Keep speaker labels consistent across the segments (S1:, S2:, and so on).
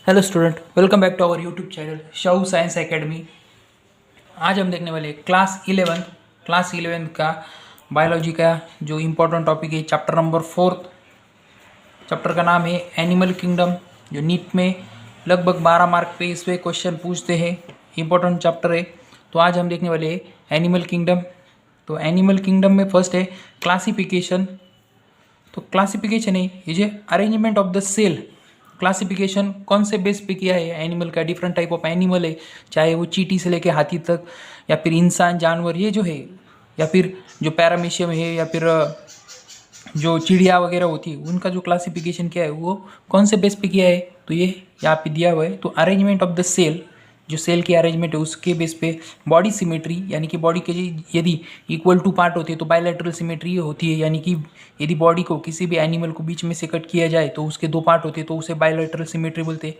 S1: Hello student, welcome back to our YouTube channel Shahu science academy. आज हम देखने वाले क्लास 11 का बायोलॉजी का जो इम्पोर्टेंट टॉपिक है, चैप्टर नंबर 4। चैप्टर का नाम है एनिमल किंगडम, जो नीट में लगभग 12 मार्क पे इस पे क्वेश्चन पूछते हैं। इम्पोर्टेंट चैप्टर है। तो आज हम देखने वाले हैं एनिमल किंगडम। तो एनिमल किंगडम में फर्स्ट है क्लासिफिकेशन। तो क्लासिफिकेशन है ये जो arrangement of the cell. Classification कौन से बेस पे किया है एनिमल का, डिफरेंट टाइप ऑफ एनिमल है, चाहे वो चींटी से लेके हाथी तक, या फिर इंसान जानवर ये जो है, या फिर जो पैरामीशियम है, या फिर जो चिड़िया वगैरह होती है, उनका जो क्लासिफिकेशन किया है वो कौन से बेस पे किया है। तो ये यहाँ पे दिया हुआ है। तो अरेंजमेंट ऑफ द सेल, जो सेल की अरेंजमेंट है उसके बेस पे बॉडी सिमेट्री, यानी कि बॉडी के यदि इक्वल टू पार्ट होते हैं तो बायलैटरल सिमेट्री होती है। यानी कि यदि बॉडी को किसी भी एनिमल को बीच में से कट किया जाए तो उसके दो पार्ट होते हैं तो उसे बायलैटरल सिमेट्री बोलते हैं।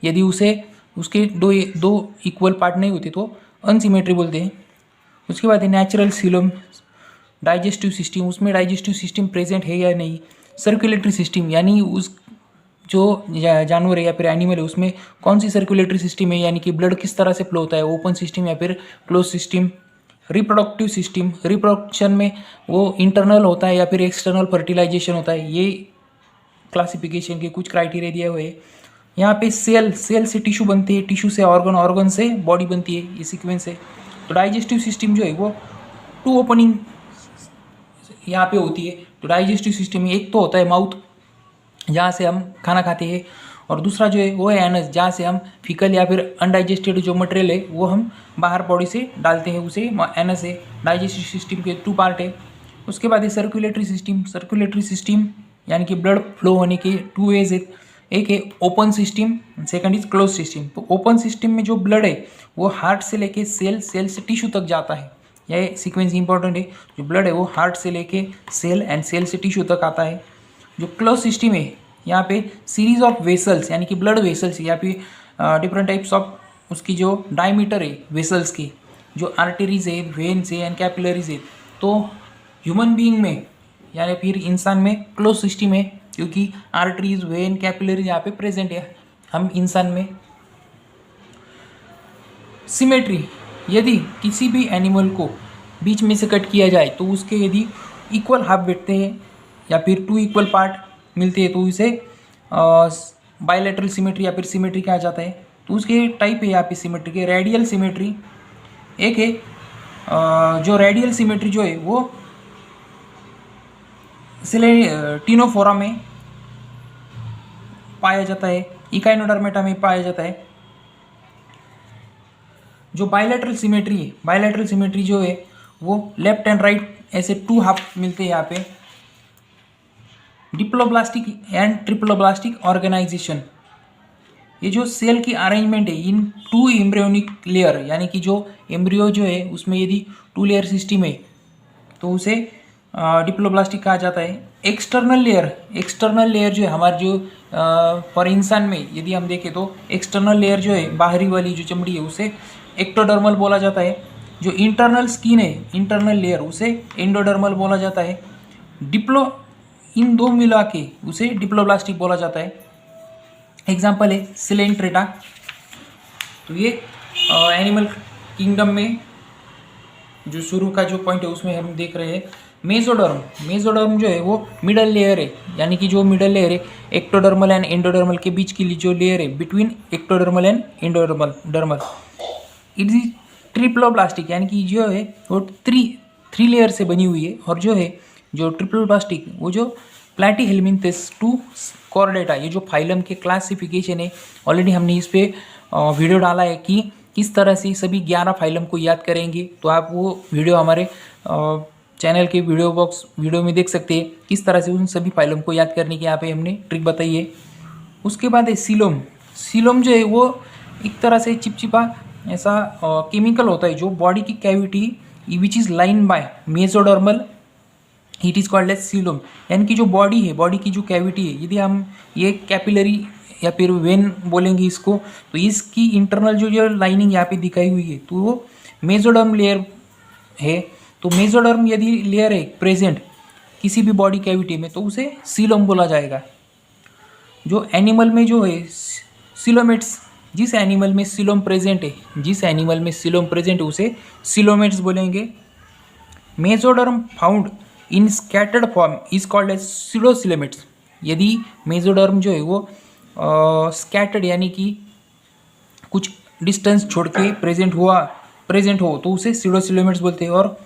S1: यदि उसके दो इक्वल पार्ट नहीं होते तो अनसिमेट्री बोलते हैं। उसके बाद है नेचुरल सीलम, डाइजेस्टिव सिस्टम, उसमें डाइजेस्टिव सिस्टम प्रेजेंट है या नहीं। सर्कुलेटरी सिस्टम, यानी उस जो जानवर है या फिर एनिमल है उसमें कौन सी सर्कुलेटरी सिस्टम है, यानी कि ब्लड किस तरह से फ्लो होता है, ओपन सिस्टम या फिर close system. Reproductive system, reproduction में वो इंटरनल होता है या फिर एक्सटर्नल फर्टिलाइजेशन होता है। ये क्लासिफिकेशन के कुछ क्राइटेरिया दिए हुए हैं। यहाँ पे सेल से टिश्यू बनती है, टिश्यू से ऑर्गन से बॉडी बनती है, ये सीक्वेंस है। तो डाइजेस्टिव सिस्टम जो है वो 2 ओपनिंग यहाँ पे होती है। तो डाइजेस्टिव सिस्टम में एक तो होता है माउथ, जहाँ से हम खाना खाते हैं, और दूसरा जो है वो है एनस, जहाँ से हम फीकल या फिर अनडाइजेस्टेड जो मटेरियल है वो हम बाहर बॉडी से डालते हैं, उसे एनस है। डाइजेस्टिव सिस्टम के 2 पार्ट है। उसके बाद है सर्कुलेटरी सिस्टम, यानी कि ब्लड फ्लो होने के 2 वेज है। एक है open system, second is close system. तो ओपन सिस्टम में जो ब्लड है वो हार्ट से लेके सेल से टिश्यू तक जाता है। यह सीक्वेंस इंपॉर्टेंट है। जो ब्लड है वो हार्ट से लेके सेल एंड सेल से टिश्यू तक आता है। जो क्लोज सिस्टम है, यहाँ पे सीरीज ऑफ वेसल्स, यानी कि ब्लड वेसल्स या फिर डिफरेंट टाइप्स ऑफ उसकी जो डायमीटर है वेसल्स की, जो आर्टरीज है, वेन्स है एंड कैपिलरीज है। तो ह्यूमन बीइंग में या फिर इंसान में क्लोज सिस्टम है, क्योंकि आर्टरीज, वेन, कैपिलरीज यहाँ पे प्रेजेंट है हम इंसान में। सिमेट्री, यदि किसी भी एनिमल को बीच में से कट किया जाए तो उसके यदि इक्वल हाफ बैठते हैं या फिर 2 इक्वल पार्ट मिलते हैं तो इसे बायलैटरल सिमेट्री या फिर सिमेट्री कहा जाता है। तो उसके टाइप है यहाँ पे सिमेट्री के। रेडियल सिमेट्री एक है, जो रेडियल सिमेट्री जो है वो टिनोफोरा में पाया जाता है, इकाइनोडर्मेटा में पाया जाता है। जो बायलैटरल सिमेट्री जो है वो लेफ्ट एंड राइट ऐसे 2 हाफ मिलते हैं यहाँ पे। डिप्लोब्लास्टिक एंड ट्रिप्लोब्लास्टिक ऑर्गेनाइजेशन, ये जो सेल की अरेंजमेंट है इन 2 एम्ब्रियोनिक लेयर, यानी कि जो एम्ब्रियो जो है उसमें यदि 2 लेयर सिस्टम है तो उसे डिप्लोब्लास्टिक कहा जाता है। एक्सटर्नल लेयर जो है हमारे जो फॉर इंसान में यदि हम देखें तो एक्सटर्नल लेयर जो है बाहरी वाली जो चमड़ी है उसे एक्टोडर्मल बोला जाता है। जो इंटरनल स्किन है, इंटरनल लेयर, उसे एंडोडर्मल बोला जाता है। इन 2 मिला के उसे डिप्लोब्लास्टिक बोला जाता है। एग्जाम्पल है सिलेंट्रेटा। तो ये एनिमल किंगडम में जो शुरू का जो पॉइंट है उसमें हम देख रहे हैं। मेसोडर्म जो है वो मिडल लेयर है, यानी कि जो मिडल लेयर है एक्टोडर्मल एंड एंडोडर्मल के बीच की जो लेयर है between ectodermal and endodermal. It is triploblastic, यानी कि जो है वो 3 लेयर से बनी हुई है। और जो है जो ट्रिप्लोब्लास्टिक वो जो प्लैटीहेल्मिन्थेस टू कॉर्डेटा, ये जो फाइलम के क्लासिफिकेशन है, ऑलरेडी हमने इस पे वीडियो डाला है कि किस तरह से सभी 11 फाइलम को याद करेंगे। तो आप वो वीडियो हमारे चैनल के वीडियो में देख सकते हैं किस तरह से उन सभी फाइलम को याद करने की यहाँ पे हमने ट्रिक बताई है। उसके बाद है सीलोम जो है वो एक तरह से चिपचिपा ऐसा केमिकल होता है जो बॉडी की cavity which is line by mesodermal, it is called as coelom. यानी कि जो बॉडी है, बॉडी की जो कैविटी है, यदि हम ये कैपिलरी या फिर वेन बोलेंगे इसको, तो इसकी इंटरनल जो लाइनिंग यहाँ पे दिखाई हुई है तो वो मेसोडर्म लेयर है। तो मेसोडर्म यदि लेयर है प्रेजेंट किसी भी बॉडी कैविटी में तो उसे सीलोम बोला जाएगा। जो एनिमल में जो है सिलोमेट्स, जिस एनिमल में सिलोम प्रेजेंट है, जिस एनिमल में सिलोम प्रेजेंट है उसे सिलोमेट्स बोलेंगे। Mesoderm found in scattered form is called as pseudocoelomates. यदि मेसोडर्म जो है वो स्कैटर्ड यानी कि कुछ डिस्टेंस छोड़ के प्रेजेंट हो तो उसे सीडोसिलोमेट्स बोलते हैं। और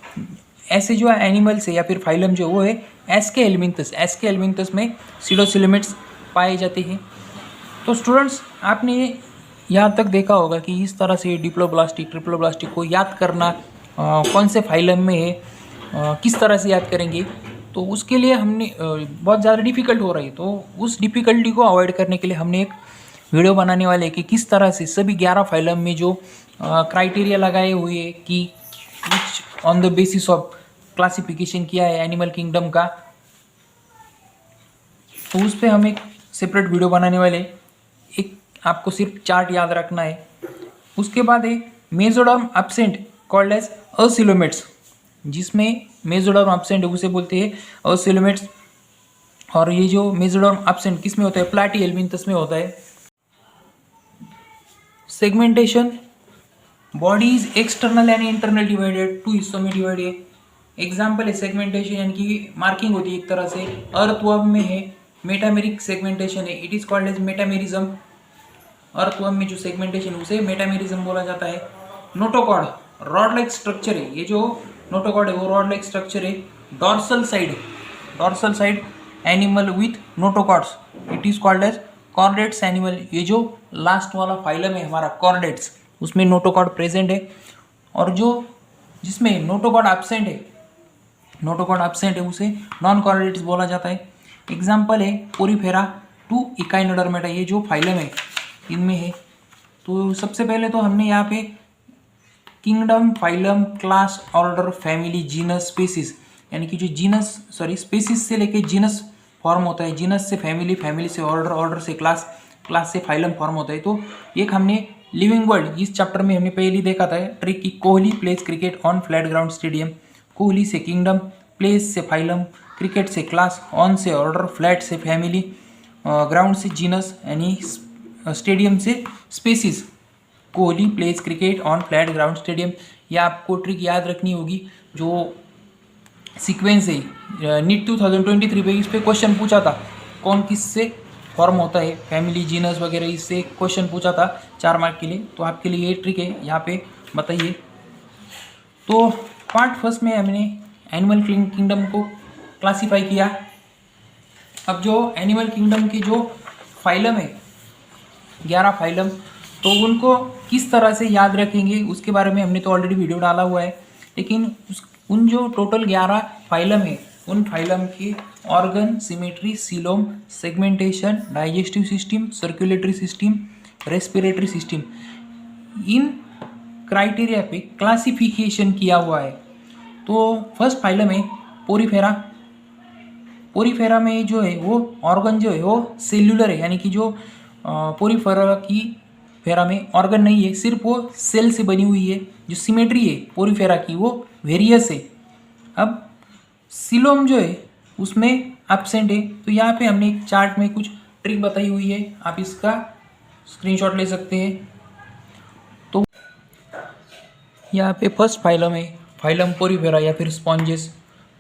S1: ऐसे जो एनिमल्स है या फिर फाइलम जो वो है एस्के एल्मिंथस में सीडोसिलोमेट्स पाए जाते हैं। तो स्टूडेंट्स, आपने यहाँ तक देखा होगा कि इस तरह से डिप्लोब्लास्टिक ट्रिप्लोब्लास्टिक को याद करना कौन से फाइलम में है, किस तरह से याद करेंगे, तो उसके लिए हमने बहुत ज़्यादा डिफ़िकल्ट हो रही है। तो उस डिफ़िकल्टी को अवॉइड करने के लिए हमने एक वीडियो बनाने वाले हैं कि किस तरह से सभी 11 फाइलम में जो क्राइटेरिया लगाए हुए हैं कि which on the basis of classification किया है एनिमल किंगडम का, तो उस पर हम एक सेपरेट वीडियो बनाने वाले। एक आपको सिर्फ चार्ट याद रखना है। उसके बाद है मेसोडर्म एब्सेंट कॉल्ड एज असिलोमेट्स, जिसमें मेसोडर्म एब्सेंट है उसे बोलते हैं असिलोमेट्स। और ये जो मेसोडर्म एब्सेंट किस में होता है, प्लैटीहेल्मिन्थस में होता है। Segmentation, body is external and internal divided, 2 हिस्सों में डिवाइड है। एग्जाम्पल है सेगमेंटेशन, यानी कि मार्किंग होती है एक तरह से। अर्थवर्म में है मेटामेरिक सेगमेंटेशन है, it is called as metamerism. Earthworm में जो सेगमेंटेशन उसे मेटामेरिज्म बोला जाता है। नोटोकॉर्ड रॉड लाइक स्ट्रक्चर है, ये जो नोटोकॉर्ड है वो रॉड लाइक स्ट्रक्चर है। Dorsal side animal with notochords, it is called as chordates animal. ये जो लास्ट वाला फाइलम है हमारा कॉर्डेट्स, उसमें नोटोकॉर्ड प्रेजेंट है। और जो जिसमें नोटोकॉर्ड एब्सेंट है उसे नॉन कॉर्डेट्स बोला जाता है। एग्जाम्पल है पोरीफेरा टू इकाइनोडर्मेटा, ये जो फाइलम है इनमें है। तो सबसे पहले तो हमने यहाँ पे kingdom, phylum, class, order, family, genus, species, यानी कि जो स्पीसीज से लेके जीनस फॉर्म होता है, जीनस से फैमिली, फैमिली से ऑर्डर, ऑर्डर से क्लास, क्लास से फाइलम फॉर्म होता है। तो एक हमने लिविंग वर्ल्ड इस चैप्टर में हमने पहले देखा था ट्रिक की, Kohli place cricket on flat ground stadium. Kohli से किंगडम, प्लेस से फाइलम, क्रिकेट से क्लास, ऑन से ऑर्डर, फ्लैट से फैमिली, ग्राउंड से जीनस यानी स्टेडियम से species. Kohli place cricket on flat ground stadium, ये आपको ट्रिक याद रखनी होगी। जो सीक्वेंस है नीट 2023 पे इस पे क्वेश्चन पूछा था, कौन किस से फॉर्म होता है, फैमिली, जीनस वगैरह, इससे क्वेश्चन पूछा था 4 मार्क के लिए। तो आपके लिए ये ट्रिक है, यहाँ पे बताइए। तो पार्ट फर्स्ट में हमने एनिमल किंगडम को क्लासीफाई किया। अब जो एनिमल किंगडम के जो फाइलम है 11 फाइलम, तो उनको किस तरह से याद रखेंगे उसके बारे में हमने तो ऑलरेडी वीडियो डाला हुआ है। लेकिन उन जो टोटल 11 फाइलम है उन फाइलम के organ, symmetry, coelom, segmentation, digestive system, circulatory system, respiratory system, इन क्राइटेरिया पे क्लासिफिकेशन किया हुआ है। तो फर्स्ट फाइलम है पोरीफेरा। पोरीफेरा में जो है वो ऑर्गन जो है वो सेल्यूलर है, यानी कि जो पोरीफेरा की फेरा में ऑर्गन नहीं है, सिर्फ वो सेल से बनी हुई है। जो सिमेट्री है पोरीफेरा की वो वेरियस है। अब सीलोम जो है उसमें एब्सेंट है। तो यहाँ पे हमने एक चार्ट में कुछ ट्रिक बताई हुई है, आप इसका स्क्रीनशॉट ले सकते हैं। तो यहाँ पे फर्स्ट फाइलम है फाइलम पोरीफेरा या फिर स्पॉन्जेस।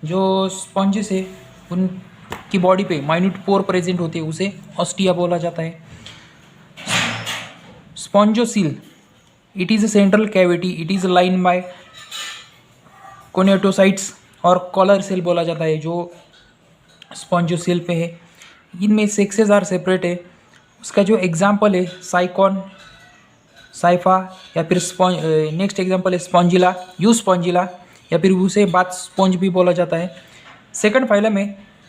S1: जो स्पॉन्जेस है उनकी बॉडी पे माइन्यूट पोर प्रेजेंट होते हैं, उसे ऑस्टिया बोला जाता है। Spongocoel, it is a central cavity, it is line by choanocytes और कॉलर सेल बोला जाता है जो स्पॉन्जोसील पे है। इनमें सेक्सेस आर सेपरेट है। उसका जो एग्जाम्पल है साइकॉन, साइफा, या फिर नेक्स्ट एग्जाम्पल है स्पॉन्जिला, यू स्पॉन्जिला, या फिर उसे बाथ स्पॉन्ज भी बोला जाता है। सेकंड फाइलम है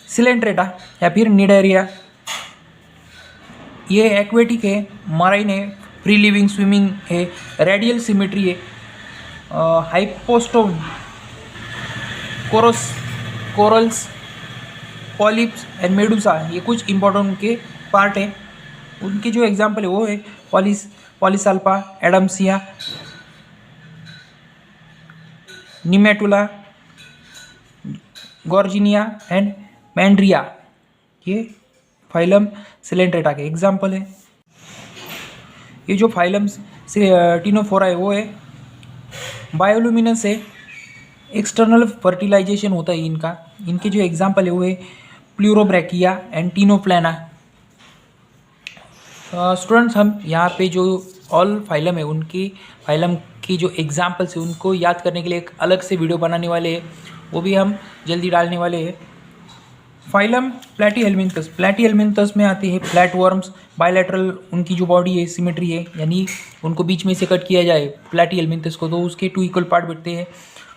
S1: सिलेंट्रेटा या फिर निडेरिया। ये एक्वेटिक है, मराइन है, फ्री लिविंग, स्विमिंग है, रेडियल सिमेट्री है। Hypostome, corals, polyps and Medusa, ये कुछ इंपॉर्टेंट उनके पार्ट है। उनके जो एग्जाम्पल है वो है पॉलीसाल्पा, एडम्सिया, निमेटुला, गॉर्जिनिया एंड मैंड्रिया। ये फाइलम सिलेंट्रेटा के एग्जाम्पल है। ये जो फाइलम से टिनोफोरा है वो है बायोलुमिनस है। एक्सटर्नल फर्टिलाइजेशन होता है इनका। इनके जो एग्जाम्पल है वो है प्लूरोब्रैकिया एंड टिनोप्लाना। स्टूडेंट्स हम यहाँ पे जो ऑल फाइलम है उनकी फाइलम की जो एग्जाम्पल्स है उनको याद करने के लिए एक अलग से वीडियो बनाने वाले हैं, वो भी हम जल्दी डालने वाले हैं। फाइलम प्लैटीहेल्मिन्थस। प्लैटीहेल्मिन्थस में आती है फ्लैट वर्म्स। बायलैटरल उनकी जो बॉडी है सिमेट्री है, यानी उनको बीच में से कट किया जाए प्लैटीहेल्मिन्थस को तो उसके 2 इक्वल पार्ट बनते हैं।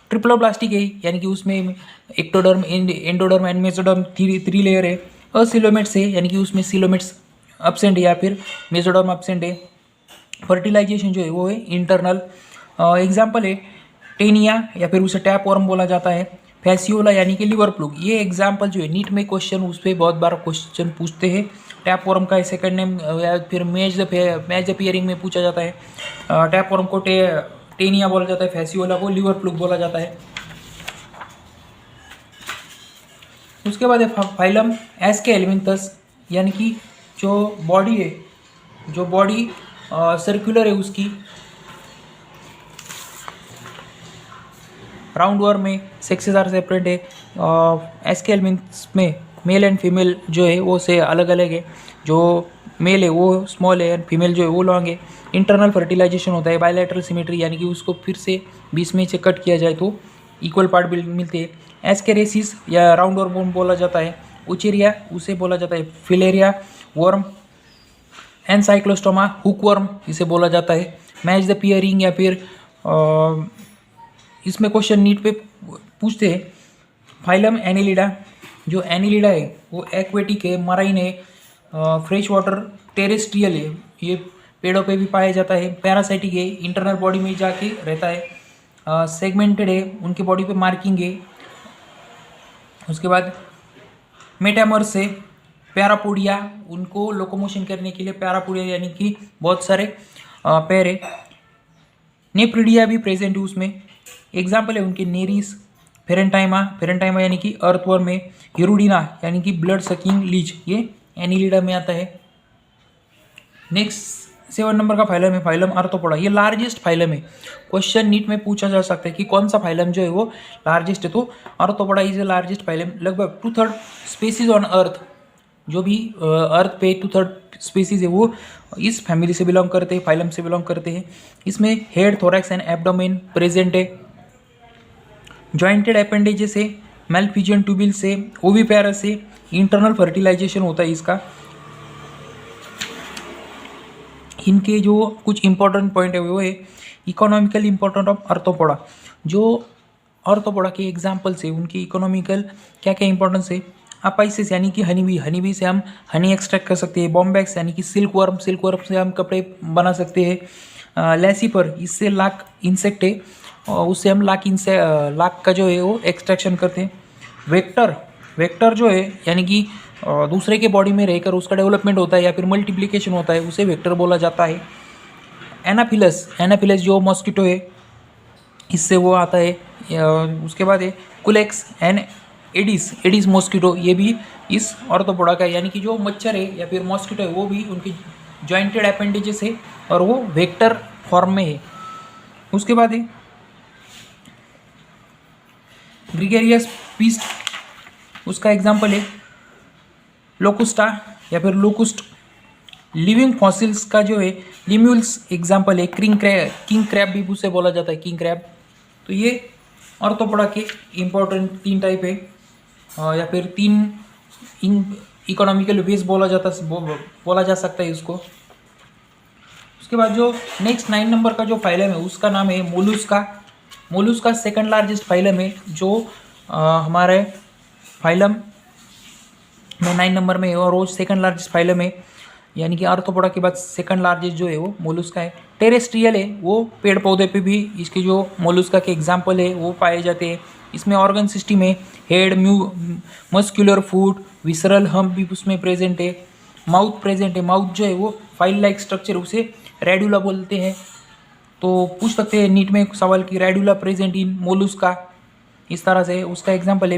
S1: ट्रिप्लोब्लास्टिक है, यानी कि उसमें ectoderm endoderm and mesoderm 3 layer है। असिलोमेट्स है, यानी कि उसमें सिलोमेट्स एब्सेंट है या फिर मेसोडर्म एब्सेंट है। फर्टिलाइजेशन जो है वो है इंटरनल। एग्जाम्पल है टेनिया या फिर उसे टैप वर्म बोला जाता है। फैसियोला यानी कि लिवर प्लूग। ये एग्जाम्पल जो है नीट में क्वेश्चन उस पर बहुत बार क्वेश्चन पूछते हैं। टैप वर्म का सेकंड नेम या फिर मैच द पियरिंग में पूछा जाता है। टैप वर्म को टेनिया बोला जाता है, फैसियोला को लिवर प्लूग बोला जाता है। उसके बाद है फाइलम एस्केहेल्मिन्थस, यानी कि जो बॉडी है, जो बॉडी सर्कुलर है उसकी, राउंड वर्म में सेक्सेस आर सेपरेट है। एस्केहेल्मिन्थस में मेल एंड फीमेल जो है वो से अलग अलग है। जो मेल है वो स्मॉल है एंड फीमेल जो है वो लॉन्ग है। इंटरनल फर्टिलाइजेशन होता है। बायलैटरल सिमेट्री, यानी कि उसको फिर से बीच में से कट किया जाए तो इक्वल पार्ट मिलते हैं। एस्केरेसिस या राउंड वर्म बोला जाता है। उचेरिया उसे बोला जाता है। Filaria worm. Ancylostoma hook worm इसे बोला जाता है। मैच द पियरिंग या फिर इसमें क्वेश्चन नीट पे पूछते हैं। Phylum Annelida. जो एनिलिडा है वो एक्वेटिक है, मराइन है, फ्रेश वाटर टेरेस्ट्रियल है, ये पेड़ों पे भी पाया जाता है। पैरासाइटिक है, इंटरनल बॉडी में जाके रहता है। सेगमेंटेड है, उनकी बॉडी पे मार्किंग है। उसके बाद मेटामर्स है। पैरापोडिया, उनको लोकोमोशन करने के लिए पैरापोडिया यानी कि बहुत सारे पैर है। नेप्रिडिया भी प्रेजेंट है उसमें। एग्जाम्पल है उनके नेरिस, फेरेंटाइमा यानी कि अर्थवर्म है। हिरुडिना यानी कि ब्लड सकिंग लीच, ये एनिलिडा में आता है। नेक्स्ट 7 नंबर का फाइलम है फाइलम आर्थ्रोपोडा। ये लार्जेस्ट फाइलम है। क्वेश्चन नीट में पूछा जा सकता है कि कौन सा फाइलम जो है वो लार्जेस्ट है, तो arthropoda is a largest phylum. लगभग 2/3 स्पीसीज ऑन अर्थ, जो भी अर्थ पे 2/3 स्पीसीज है वो इस फैमिली से बिलोंग करते हैं, फाइलम से बिलोंग करते हैं। इसमें head, thorax and abdomen present है। जॉइंटेड अपेंडेजेस है, मैलफिजियन ट्यूबिल से, ओविपेरस से। इंटरनल फर्टिलाइजेशन होता है इसका। इनके जो कुछ इंपॉर्टेंट पॉइंट है वो है इकोनॉमिकल इंपॉर्टेंट ऑफ आर्थ्रोपोडा। जो आर्थ्रोपोडा के एग्जाम्पल्स है उनकी इकोनॉमिकल क्या क्या इंपॉर्टेंस है। अपाइसिस यानी कि हनी बी से हम हनी एक्सट्रैक्ट कर सकते हैं। बॉम्बैक्स यानी कि सिल्क वर्म से हम कपड़े बना सकते हैं। लैसीपर, इससे लाख इंसेक्ट है और उससे हम लाख का जो है वो एक्सट्रैक्शन करते हैं। वेक्टर जो है यानी कि दूसरे के बॉडी में रहकर उसका डेवलपमेंट होता है या फिर मल्टीप्लिकेशन होता है, उसे वेक्टर बोला जाता है। एनाफिलस जो मॉस्किटो है इससे वो आता है। उसके बाद है कुलेक्स एंड एडिस मॉस्किटो, ये भी इस आर्थ्रोपोडा का है, यानी कि जो मच्छर है या फिर मॉस्किटो है वो भी उनकी जॉइंटेड अपेंडेजेस है और वो वेक्टर फॉर्म में है। उसके बाद है ग्रिगेरियस पीस्ट, उसका एग्जाम्पल है लोकुस्टा या फिर लोकुस्ट। लिविंग फॉसिल्स का जो है लिम्यूल्स एग्जाम्पल है। किंग क्रैब भी उसे बोला जाता है, किंग क्रैब। तो ये आर्थ्रोपोडा के इम्पोर्टेंट 3 टाइप है या फिर 3 इकोनॉमिकल वेज बोला जा सकता है इसको। उसके बाद जो नेक्स्ट 9 नंबर का जो फाइलम है उसका नाम है मोलुस्का सेकंड लार्जेस्ट फाइलम है, जो हमारे फाइलम में 9 नंबर में है और वो सेकंड लार्जेस्ट फाइलम है, यानी कि आर्थ्रोपोडा के बाद सेकंड लार्जेस्ट जो है वो मोलुस्का है। टेरेस्ट्रियल है, वो पेड़ पौधे पे भी इसके जो मोलुस्का के एग्जाम्पल है वो पाए जाते हैं। इसमें ऑर्गन सिस्टम है, हेड, मस्कुलर फूट, विसरल हम्प भी उसमें प्रेजेंट है। माउथ प्रेजेंट है, माउथ जो है वो फाइल लाइक स्ट्रक्चर, उसे रेडुला बोलते हैं। तो पूछ सकते हैं नीट में एक सवाल कि रेडुला प्रेजेंट इन मोलुस्का, इस तरह से। उसका एग्जाम्पल है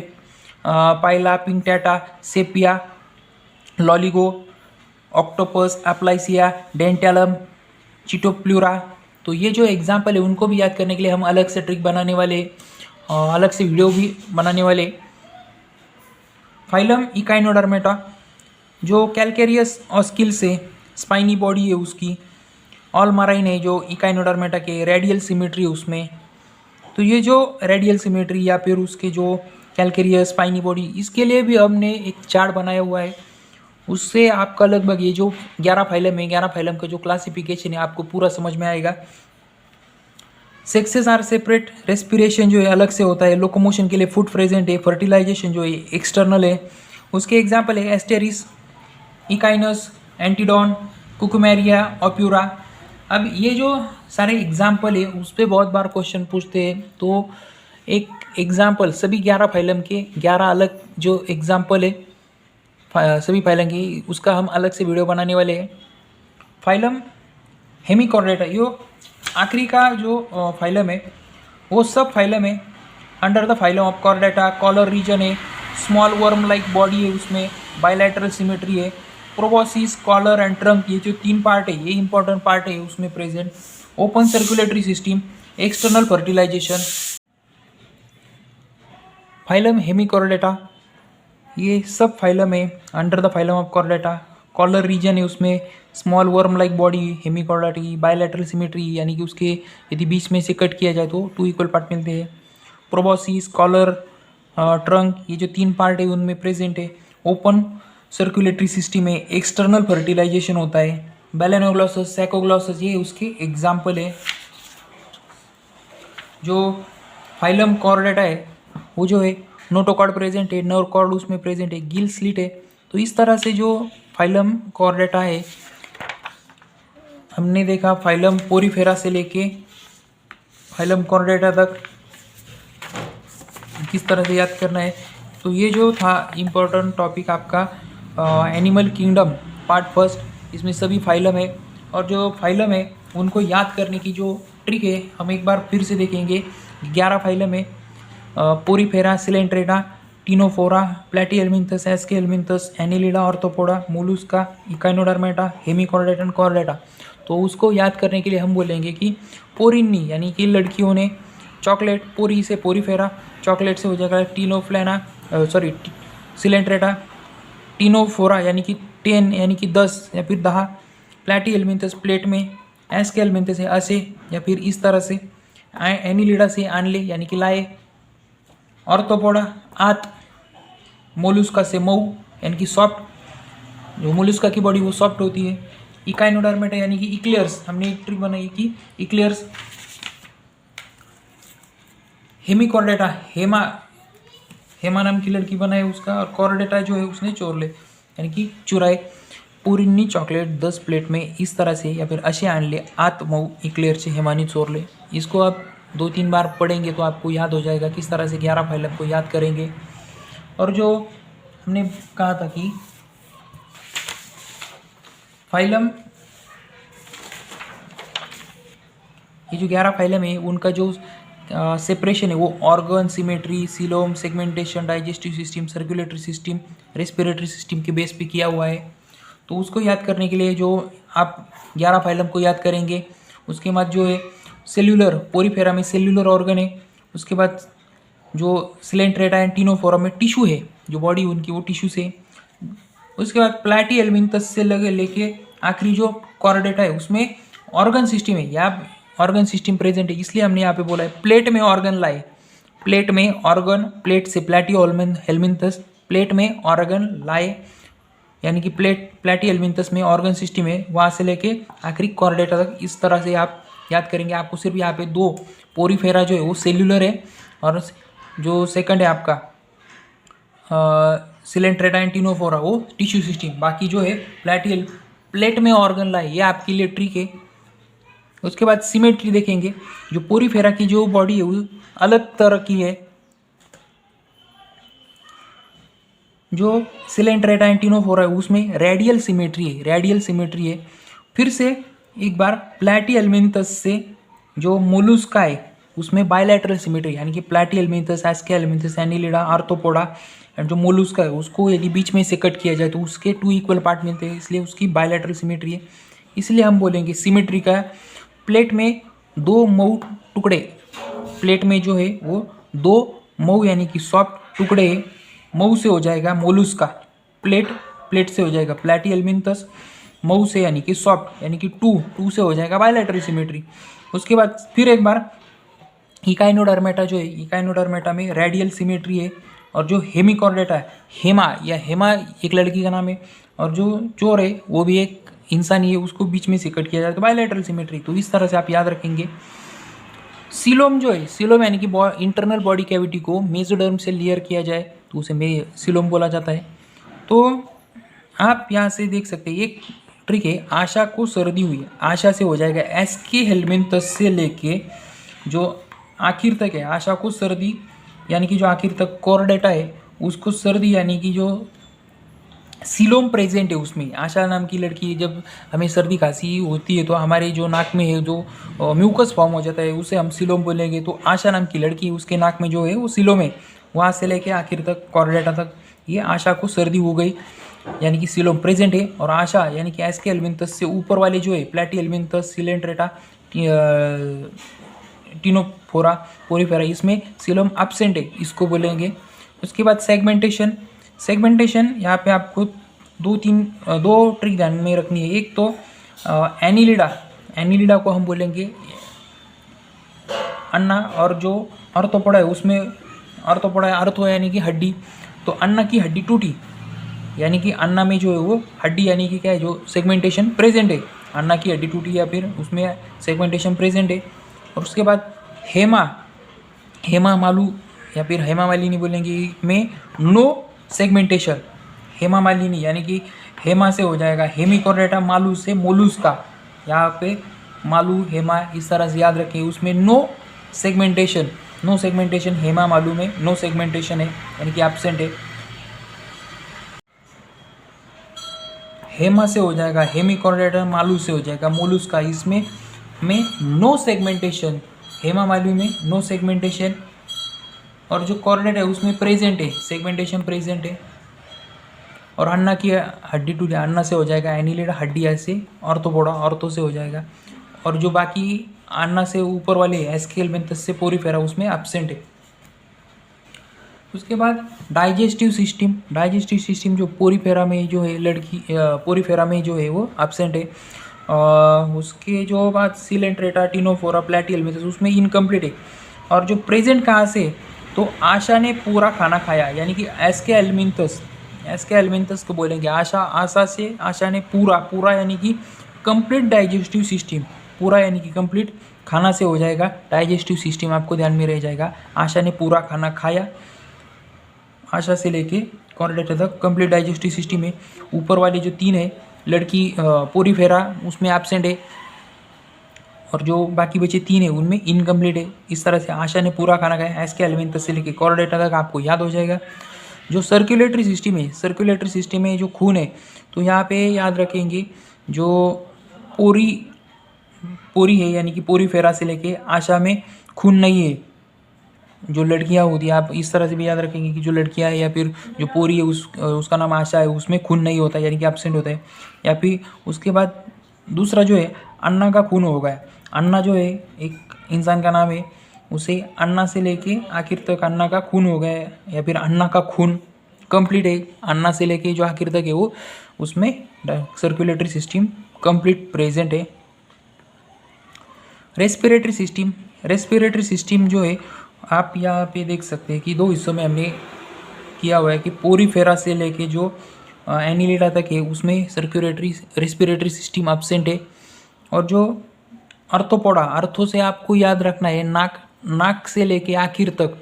S1: पाइला, पिंकटेटा, सेपिया, लॉलिगो, ऑक्टोपस, एप्लाइसिया, डेंटेलम, चिटोप्लूरा। तो ये जो एग्जाम्पल है उनको भी याद करने के लिए हम अलग से ट्रिक बनाने वाले, अलग से वीडियो भी बनाने वाले। फाइलम इकाइनोडर्मेटा, जो कैलकेरियस ऑस्किल्स है, स्पाइनी बॉडी है उसकी। ऑल माराइन है जो इकाइनोडर्मेटा के रेडियल सिमेट्री है उसमें। तो ये जो रेडियल सिमेट्री या फिर उसके जो कैलकेरियस स्पाइनी बॉडी, इसके लिए भी हमने एक चार्ट बनाया हुआ है। उससे आपका लगभग ये जो 11 फाइलम है, 11 फाइलम का जो क्लासिफिकेशन है आपको पूरा समझ में आएगा। सेक्सेस आर सेपरेट, रेस्पिरेशन जो है अलग से होता है, लोकोमोशन के लिए फुट प्रेजेंट है, फर्टिलाइजेशन जो है एक्सटर्नल है। उसके एग्जाम्पल है एस्टेरिस, इकाइनस, एंटीडॉन, कुकुमेरिया, ऑप्यूरा। अब ये जो सारे एग्जाम्पल है उस पर बहुत बार क्वेश्चन पूछते हैं। तो एक एग्जाम्पल सभी 11 फाइलम के 11 अलग जो एग्जाम्पल है सभी फाइलम की, उसका हम अलग से वीडियो बनाने वाले हैं। फाइलम हेमिकॉर्डेटा, यो आखिरी का जो फाइलम है वो सब फाइलम है under the phylum of chordata. Collar region है, स्मॉल वर्म लाइक बॉडी है, उसमें बायलैटरल सिमेट्री है। प्रोबोसिस, कॉलर एंड ट्रंक, ये जो 3 पार्ट है ये इंपॉर्टेंट पार्ट है उसमें present. Open circulatory system, external fertilization. Phylum hemichordata, ये सब फाइलम है under the phylum of chordata. Collar region है उसमें, small worm like body hemichordata की, बायलैटरल सिमेट्री यानी कि उसके यदि बीच में से कट किया जाए तो 2 इक्वल पार्ट मिलते हैं। प्रोबोसिस, कॉलर, ट्रंक, ये जो 3 पार्ट है उनमें प्रेजेंट है। ओपन सर्कुलेटरी सिस्टम में एक्सटर्नल फर्टिलाइजेशन होता है। बेलेनोग्लॉसस, सैकोग्लॉसस, ये उसके एग्जाम्पल है। जो फाइलम कॉर्डेटा है वो जो है नोटोकॉर्ड प्रेजेंट है, नर्व कॉर्ड उसमें प्रेजेंट है, गिल स्लिट है। तो इस तरह से जो फाइलम कॉर्डेटा है हमने देखा, फाइलम पोरीफेरा से लेके फाइलम कॉर्डेटा तक किस तरह से याद करना है। तो ये जो था इम्पोर्टेंट टॉपिक आपका एनिमल किंगडम पार्ट फर्स्ट, इसमें सभी फाइलम है। और जो फाइलम है उनको याद करने की जो ट्रिक है हम एक बार फिर से देखेंगे। 11 फाइलम है, Porifera, Coelenterata, Ctenophora, Platyhelminthes, Aschelminthes, Annelida, Arthropoda, Mollusca, Echinodermata, Hemichordata and Chordata. तो उसको याद करने के लिए हम बोलेंगे कि पोरिन्नी यानी कि लड़कियों ने चॉकलेट, पोरी से पोरीफेरा, चॉकलेट से हो जाएगा टिनोफ्लेना, सिलेंट्रेटा, टिनोफोरा यानी कि 10 यानी कि 10 या फिर 10, प्लैटीहेल्मिन्थस प्लेट में, एस्केहेल्मिन्थस से असे या फिर इस तरह से, एनिलिडा से आनले यानी कि लाए, ऑर्थोपोडा आत, मोलुस्का से मऊ यानी कि सॉफ्ट, जो मोलुस्का की बॉडी वो सॉफ्ट होती है। इकाइनोडर्मेटा यानी कि इक्लेयर्स, हमने एक ट्रिक बनाई कि इक्लेयर्स। हेमिकॉर्डेटा, हेमा नाम की लड़की बनाए उसका, और कॉर्डेटा जो है उसने चोर ले यानी कि चुराए। पोरिन्नी चॉकलेट 10 प्लेट में इस तरह से या फिर अशे आन ले, आत मऊ इक्लेयर से हेमानी चोर ले। इसको आप 2-3 बार पढ़ेंगे तो आपको याद हो जाएगा किस तरह से 11 फाइलम को याद करेंगे। और जो हमने कहा था कि फाइलम, ये जो 11 फाइलम है उनका जो सेपरेशन है वो organ, symmetry, coelom, segmentation, digestive system, circulatory system, respiratory system के बेस पे किया हुआ है। तो उसको याद करने के लिए जो आप 11 फाइलम को याद करेंगे, उसके बाद जो है सेल्यूलर, पोरीफेरा में सेल्यूलर ऑर्गन है। उसके बाद जो सिलेंट्रेटा एंड टिनोफोरा में टिश्यू है, जो बॉडी उनकी वो टिश्यू से। उसके बाद प्लैटीहेल्मिन्थस से लेके आखिरी जो कॉर्डेटा है उसमें ऑर्गन सिस्टम है, या ऑर्गन सिस्टम प्रेजेंट है, इसलिए हमने यहाँ पे बोला है प्लेट में ऑर्गन लाए। प्लेट में ऑर्गन, प्लेट से प्लैटीहेल्मिन्थस, प्लेट में ऑर्गन लाए यानी कि प्लैटीहेल्मिन्थस में ऑर्गन सिस्टम है, वहाँ से लेके आखिरी कॉर्डेटा तक। इस तरह से आप याद करेंगे। आपको सिर्फ यहाँ पे 2 पोरीफेरा जो है वो सेल्यूलर है, और जो सेकंड है आपका सिलेंट्रेटा एंड टिनोफोरा वो टिश्यू सिस्टम। बाकी जो है प्लेट में ऑर्गन लाए, ये आपके लिए ट्रिक है। उसके बाद सिमेट्री देखेंगे। जो पोरीफेरा की जो बॉडी है वो अलग तरह की है, जो सिलेंट्रेटा एंड टिनोफोरा है उसमें रेडियल सिमेट्री है। फिर से एक बार प्लैटीहेल्मिन्थस से जो मोलुस्का है उसमें बायलैटरल सिमेट्री यानी कि प्लैटीहेल्मिन्थस, एस्केहेल्मिन्थस, एनिलिडा, आर्थ्रोपोडा एंड जो मोलुस्का है उसको यदि बीच में से कट किया जाए तो उसके 2 इक्वल पार्ट मिलते हैं, इसलिए उसकी बायलैटरल सिमेट्री है। इसलिए हम बोलेंगे सिमेट्री का। प्लेट में दो मऊ टुकड़े, प्लेट में जो है वो दो मऊ यानी कि सॉफ्ट टुकड़े, मऊ से हो जाएगा मोलुस्का, प्लेट से हो जाएगा प्लैटिहेल्मिन्थस, मऊ से यानी कि सॉफ्ट यानी कि टू से हो जाएगा बायलैटरल सिमेट्री। उसके बाद फिर एक बार इकाइनोडर्मेटा जो है, इकाइनोडर्मेटा में रेडियल सिमेट्री है। और जो हेमिकॉर्डेटा है, हेमा एक लड़की का नाम है, और जो चोर है वो भी एक इंसान ही है, उसको बीच में से कट किया जाए तो बायलैटरल सिमेट्री। तो इस तरह से आप याद रखेंगे। सीलोम जो है, सीलोम यानी कि इंटरनल बॉडी कैविटी को मेसोडर्म से लेयर किया जाए तो उसे सीलोम बोला जाता है। तो आप यहाँ से देख सकते हैं एक ट्रिक है, आशा को सर्दी हुई है, आशा से हो जाएगा एसके हेल्मिन्थस से लेके जो आखिर तक है, आशा को सर्दी यानी कि जो आखिर तक कॉर्डेटा है उसको सर्दी यानी कि जो सीलोम प्रेजेंट है उसमें। आशा नाम की लड़की, जब हमें सर्दी खांसी होती है तो हमारे जो नाक में है जो म्यूकस फॉर्म हो जाता है उसे हम सीलोम बोलेंगे। तो आशा नाम की लड़की, उसके नाक में जो है वो सीलोम है, वहाँ से लेके आखिर तक कॉर्डेटा तक ये आशा को सर्दी हो गई यानी कि सीलोम प्रेजेंट है। और आशा यानी कि एसके हेल्मिन्थस से ऊपर वाले जो है प्लैटिहेल्मिन्थस, सिलेंट्रेटा, टिनोफोरा, पोरीफेरा, इसमें सीलोम एब्सेंट है, इसको बोलेंगे। उसके बाद सेगमेंटेशन यहाँ पे आपको दो ट्रिक ध्यान में रखनी है। एक तो एनिलिडा को हम बोलेंगे अन्ना, और जो अर्थोपोडा है उसमें अर्थो यानी कि हड्डी, तो अन्ना की हड्डी टूटी यानी कि अन्ना में जो है वो हड्डी यानी कि क्या है, जो सेगमेंटेशन प्रेजेंट है, अन्ना की हड्डी टूटी या फिर उसमें सेगमेंटेशन प्रेजेंट है। और उसके बाद हेमा मालू या फिर हेमा मालिनी बोलेंगे में नो सेगमेंटेशन, हेमा मालिनी यानी कि हेमा से हो जाएगा हेमिकॉर्डेटा, मालू से मोलुस्का, यहाँ पे मालू हेमा इस तरह से याद रखें। उसमें नो सेगमेंटेशन, हेमा मालू में नो सेगमेंटेशन है यानी कि एब्सेंट है। हेमा से हो जाएगा हेमिकॉर्डेटा, मालू से हो जाएगा मोलुस्का, इसमें में नो सेगमेंटेशन, हेमा मालू में नो सेगमेंटेशन। और जो कॉर्डेट है उसमें प्रेजेंट है, सेगमेंटेशन प्रेजेंट है। और अन्ना की हड्डी टूटी, अन्ना से हो जाएगा एनिलिडा, हड्डी ऐसे ऑर्थोपोडा, ऑर्थो से हो जाएगा। और जो बाकी अन्ना से ऊपर वाले एसके हेल्मिन्थस से पोरीफेरा उसमें एब्सेंट है। उसके बाद डाइजेस्टिव सिस्टम जो पोरीफेरा में जो है पोरीफेरा में जो है वो एब्सेंट है। उसके जो बाद सिलेंट्रेटा, टिनोफोरा, प्लैटिहेल्मिन्थस उसमें इनकम्प्लीट है। और जो प्रेजेंट कहाँ से, तो आशा ने पूरा खाना खाया यानी कि एसके हेल्मिन्थस को बोलेंगे आशा से आशा ने पूरा यानी कि कंप्लीट डाइजेस्टिव सिस्टम, पूरा यानी कि कंप्लीट, खाना से हो जाएगा डाइजेस्टिव सिस्टम, आपको ध्यान में रह जाएगा। आशा ने पूरा खाना खाया, आशा से लेके कॉर्डेटा तक कंप्लीट डाइजेस्टिव सिस्टम है। ऊपर वाले जो तीन है लड़की पोरीफेरा उसमें एब्सेंट है, और जो बाकी बचे तीन है उनमें इनकम्प्लीट है। इस तरह से आशा ने पूरा खाना खाया, एसके हेल्मिन्थस से लेके कॉर्डेटा तक आपको याद हो जाएगा। जो सर्कुलेटरी सिस्टम है जो खून है, तो यहाँ पे याद रखेंगे जो पोरी है यानी कि पोरीफेरा से लेके आशा में खून नहीं है। जो लड़कियाँ होती है, आप इस तरह से भी याद रखेंगे कि जो लड़कियाँ है या फिर जो पोरी है उसका नाम आशा है, उसमें खून नहीं होता यानी कि एब्सेंट होता है। या फिर उसके बाद दूसरा जो है अन्ना का खून होगा। अन्ना जो है एक इंसान का नाम है, उसे अन्ना से लेके आखिर तक अन्ना का खून हो गया है या फिर अन्ना का खून कंप्लीट है। अन्ना से लेके जो आखिर तक है वो उसमें सर्कुलेटरी सिस्टम कंप्लीट प्रेजेंट है। रेस्पिरेटरी सिस्टम जो है आप यहाँ पे देख सकते हैं कि दो हिस्सों में हमने किया हुआ है कि पोरीफेरा से लेके जो एनिलिडा तक है उसमें रेस्पिरेटरी सिस्टम एब्सेंट है। और जो अर्थोपोडा, अर्थो से आपको याद रखना है नाक से लेके आखिर तक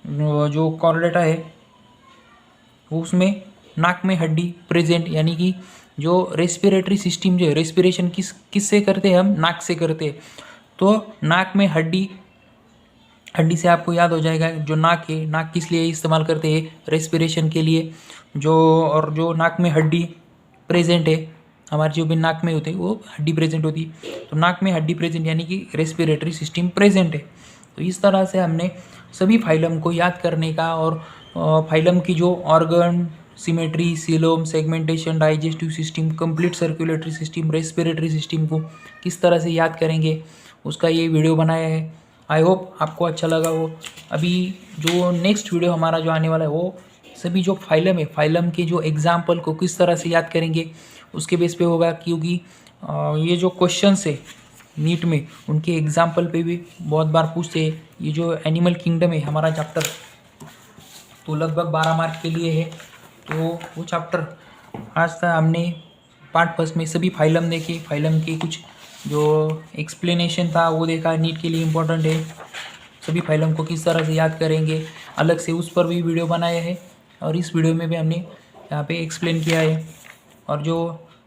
S1: जो कॉर्डेटा है उसमें नाक में हड्डी प्रेजेंट यानी कि जो रेस्पिरेटरी सिस्टम जो है, रेस्पिरेशन किससे करते हैं हम, नाक से करते हैं। तो नाक में हड्डी से आपको याद हो जाएगा जो नाक है, नाक किस लिए इस्तेमाल करते हैं, रेस्पिरेशन के लिए। और जो नाक में हड्डी प्रेजेंट है, हमारे जो भी नाक में होते हैं वो हड्डी प्रेजेंट होती है, तो नाक में हड्डी प्रेजेंट यानी कि रेस्पिरेटरी सिस्टम प्रेजेंट है। तो इस तरह से हमने सभी फाइलम को याद करने का और फाइलम की जो organ symmetry, coelom, segmentation, digestive system, complete circulatory system, respiratory system को किस तरह से याद करेंगे उसका ये वीडियो बनाया है। आई होप आपको अच्छा लगा हो। अभी जो नेक्स्ट वीडियो हमारा जो आने वाला है वो सभी जो फाइलम है, फाइलम के जो एग्जाम्पल को किस तरह से याद करेंगे उसके बेस पे होगा, क्योंकि ये जो क्वेश्चंस है नीट में उनके एग्जाम्पल पे भी बहुत बार पूछते हैं। ये जो एनिमल किंगडम है हमारा चैप्टर तो लगभग 12 मार्क के लिए है। तो वो चैप्टर आज तक हमने पार्ट फर्स्ट में सभी फाइलम देखे, फाइलम के कुछ जो एक्सप्लेनेशन था वो देखा, नीट के लिए इम्पोर्टेंट है। सभी फाइलम को किस तरह से याद करेंगे अलग से उस पर भी वीडियो बनाया है और इस वीडियो में भी हमने यहाँ पे एक्सप्लेन किया है। और जो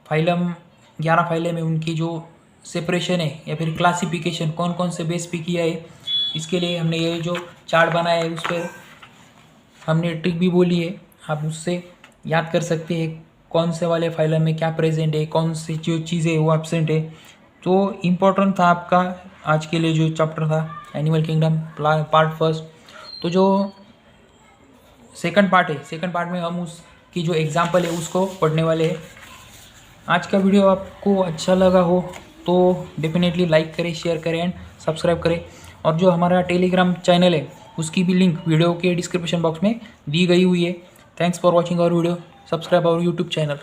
S1: फाइलम 11 फाइलम है उनकी जो सेपरेशन है या फिर क्लासिफिकेशन कौन कौन से बेस पे किया है, इसके लिए हमने ये जो चार्ट बनाया है उस पर हमने ट्रिक भी बोली है। आप उससे याद कर सकते हैं कौन से वाले फाइलम में क्या प्रेजेंट है, कौन सी जो चीज़ें है वो एब्सेंट है। तो इम्पोर्टेंट था आपका आज के लिए जो चैप्टर था एनिमल किंगडम पार्ट फर्स्ट। तो जो सेकंड पार्ट है, सेकंड पार्ट में हम उसकी जो एग्जाम्पल है उसको पढ़ने वाले हैं। आज का वीडियो आपको अच्छा लगा हो तो डेफिनेटली लाइक करें, शेयर करें एंड सब्सक्राइब करें। और जो हमारा टेलीग्राम चैनल है उसकी भी लिंक वीडियो के डिस्क्रिप्शन बॉक्स में दी गई हुई है। Thanks for watching our video, subscribe our YouTube channel.